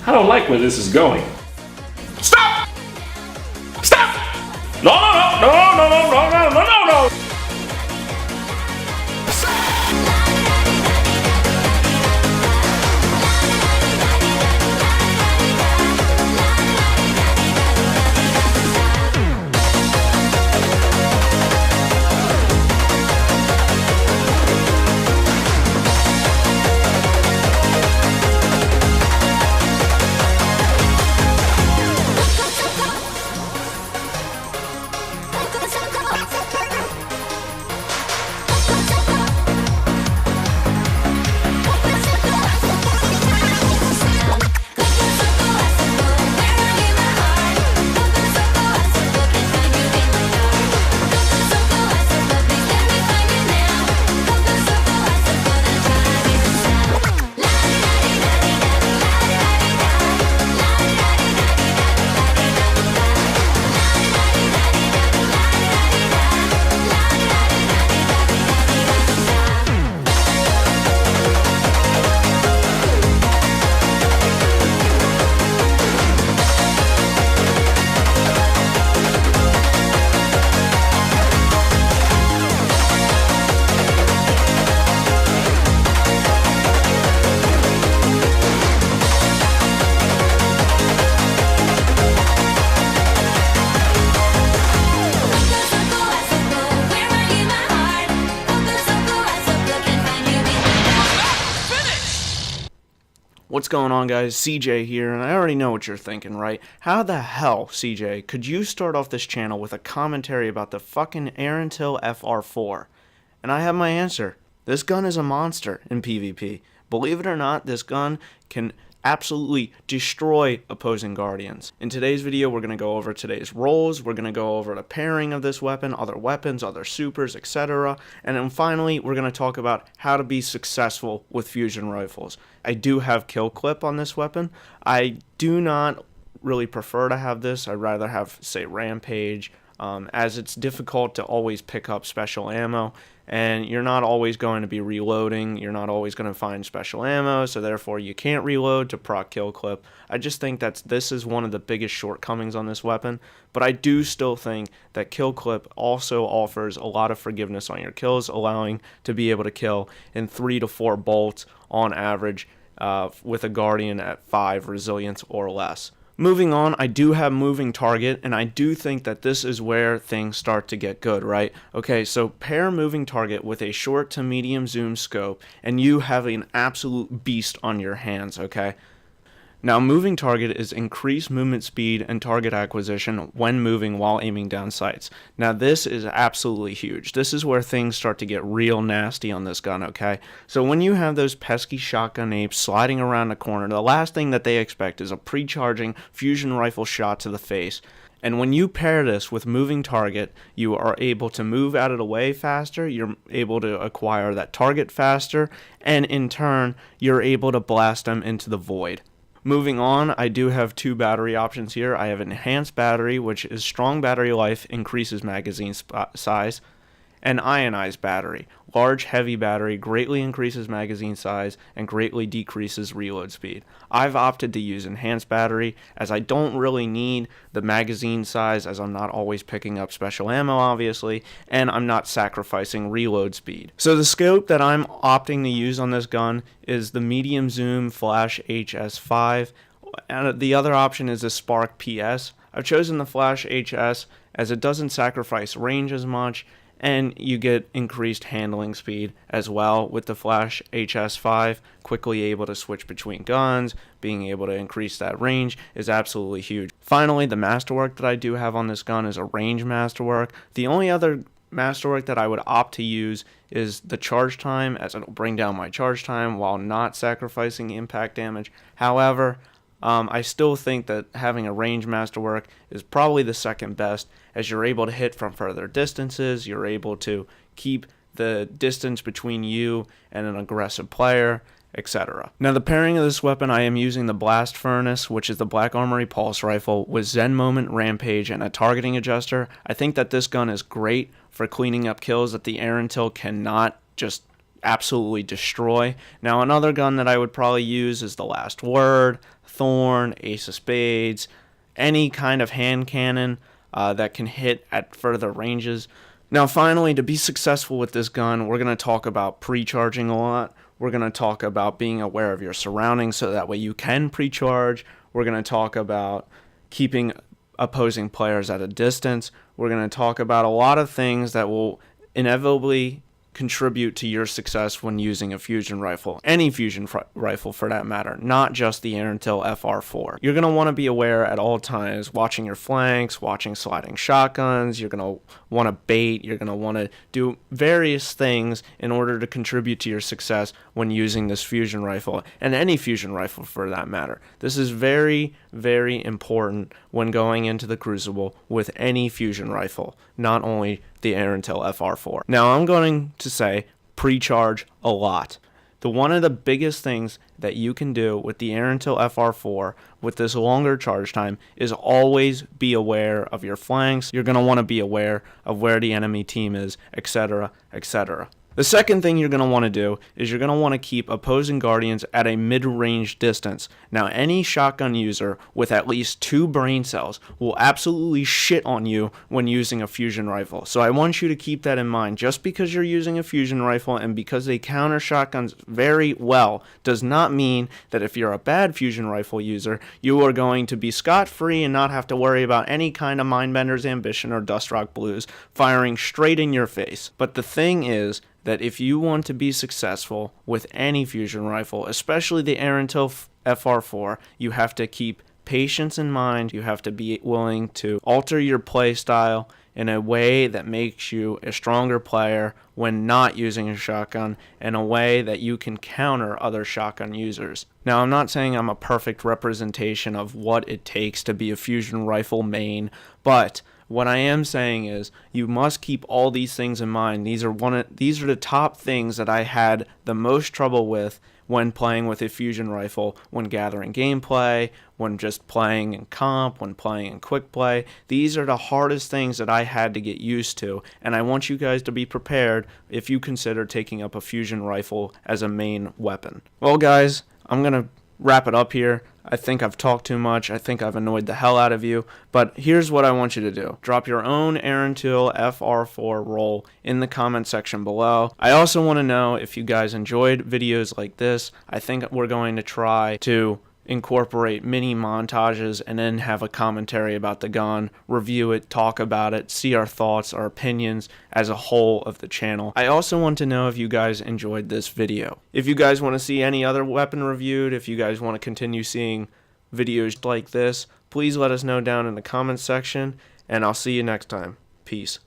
I don't like where this is going. Stop! Stop! No, no, no, no, no, no, no, no, no, no! What's going on, guys? CJ here, and I already know what you're thinking, right? How the hell, CJ, could you start off this channel with a commentary about the fucking ERENTIL FR4? And I have my answer. This gun is a monster in PvP. Believe it or not, this gun can absolutely destroy opposing guardians. In today's video, we're going to go over today's roles, we're going to go over the pairing of this weapon, other weapons, other supers, etc. And then finally, we're going to talk about how to be successful with fusion rifles. I do have kill clip on this weapon. I do not really prefer to have this. I'd rather have, say, rampage, as it's difficult to always pick up special ammo, and you're not always going to be reloading, you're not always going to find special ammo, so therefore you can't reload to proc kill clip. I just think this is one of the biggest shortcomings on this weapon, but I do still think that kill clip also offers a lot of forgiveness on your kills, allowing to be able to kill in 3 to 4 bolts on average with a guardian at 5 resilience or less. Moving on, I do have moving target, and I do think that this is where things start to get good, right? Okay, so pair moving target with a short to medium zoom scope, and you have an absolute beast on your hands, okay? Now, moving target is increased movement speed and target acquisition when moving while aiming down sights. Now, this is absolutely huge. This is where things start to get real nasty on this gun, okay? So when you have those pesky shotgun apes sliding around the corner, the last thing that they expect is a pre-charging fusion rifle shot to the face. And when you pair this with moving target, you are able to move out of the way faster, you're able to acquire that target faster, and in turn, you're able to blast them into the void. Moving on, I do have 2 battery options here. I have enhanced battery, which is strong battery life, increases magazine size, and ionized battery. Large, heavy battery greatly increases magazine size and greatly decreases reload speed. I've opted to use enhanced battery as I don't really need the magazine size, as I'm not always picking up special ammo, obviously, and I'm not sacrificing reload speed. So the scope that I'm opting to use on this gun is the medium zoom flash HS5, and the other option is a Spark PS. I've chosen the flash HS as it doesn't sacrifice range as much, and you get increased handling speed as well with the flash HS5. Quickly able to switch between guns, being able to increase that range is absolutely huge. Finally, the masterwork that I do have on this gun is a range masterwork. The only other masterwork that I would opt to use is the charge time, as it'll bring down my charge time while not sacrificing impact damage. However, I still think that having a range masterwork is probably the second best, as you're able to hit from further distances, you're able to keep the distance between you and an aggressive player, etc. Now, the pairing of this weapon, I am using the Blast Furnace, which is the Black Armory Pulse Rifle, with Zen Moment Rampage and a targeting adjuster. I think that this gun is great for cleaning up kills that the ERENTIL cannot just absolutely destroy. Now, another gun that I would probably use is the Last Word, Thorn, Ace of Spades, any kind of hand cannon that can hit at further ranges. Now, finally, to be successful with this gun, we're going to talk about pre-charging a lot. We're going to talk about being aware of your surroundings so that way you can pre-charge. We're going to talk about keeping opposing players at a distance. We're going to talk about a lot of things that will inevitably contribute to your success when using a fusion rifle, any fusion rifle for that matter, not just the ERENTIL FR4. You're going to want to be aware at all times, watching your flanks, watching sliding shotguns. You're going to want to bait. You're going to want to do various things in order to contribute to your success when using this fusion rifle, and any fusion rifle for that matter. This is very, very important when going into the Crucible with any fusion rifle, not only the ERENTIL FR4. Now, I'm going to say pre-charge a lot. One of the biggest things that you can do with the ERENTIL FR4 with this longer charge time is always be aware of your flanks. You're going to want to be aware of where the enemy team is, etc., etc. The second thing you're going to want to do is you're going to want to keep opposing guardians at a mid-range distance. Now, any shotgun user with at least 2 brain cells will absolutely shit on you when using a fusion rifle. So I want you to keep that in mind. Just because you're using a fusion rifle and because they counter shotguns very well does not mean that if you're a bad fusion rifle user, you are going to be scot-free and not have to worry about any kind of Mindbender's Ambition or Dust Rock Blues firing straight in your face. But the thing is that if you want to be successful with any fusion rifle, especially the ERENTIL FR4, you have to keep patience in mind. You have to be willing to alter your play style in a way that makes you a stronger player when not using a shotgun, in a way that you can counter other shotgun users. Now, I'm not saying I'm a perfect representation of what it takes to be a fusion rifle main, but what I am saying is you must keep all these things in mind. These are the top things that I had the most trouble with when playing with a fusion rifle, when gathering gameplay, when just playing in comp, when playing in quick play. These are the hardest things that I had to get used to, and I want you guys to be prepared if you consider taking up a fusion rifle as a main weapon. Well, guys, I'm going to wrap it up here. I think I've talked too much. I think I've annoyed the hell out of you. But here's what I want you to do. Drop your own ERENTIL FR4 roll in the comment section below. I also want to know if you guys enjoyed videos like this. I think we're going to try to incorporate mini montages and then have a commentary about the gun, review it, talk about it, see our thoughts, our opinions as a whole of the channel. I also want to know if you guys enjoyed this video. If you guys want to see any other weapon reviewed, if you guys want to continue seeing videos like this, please let us know down in the comments section, and I'll see you next time. Peace.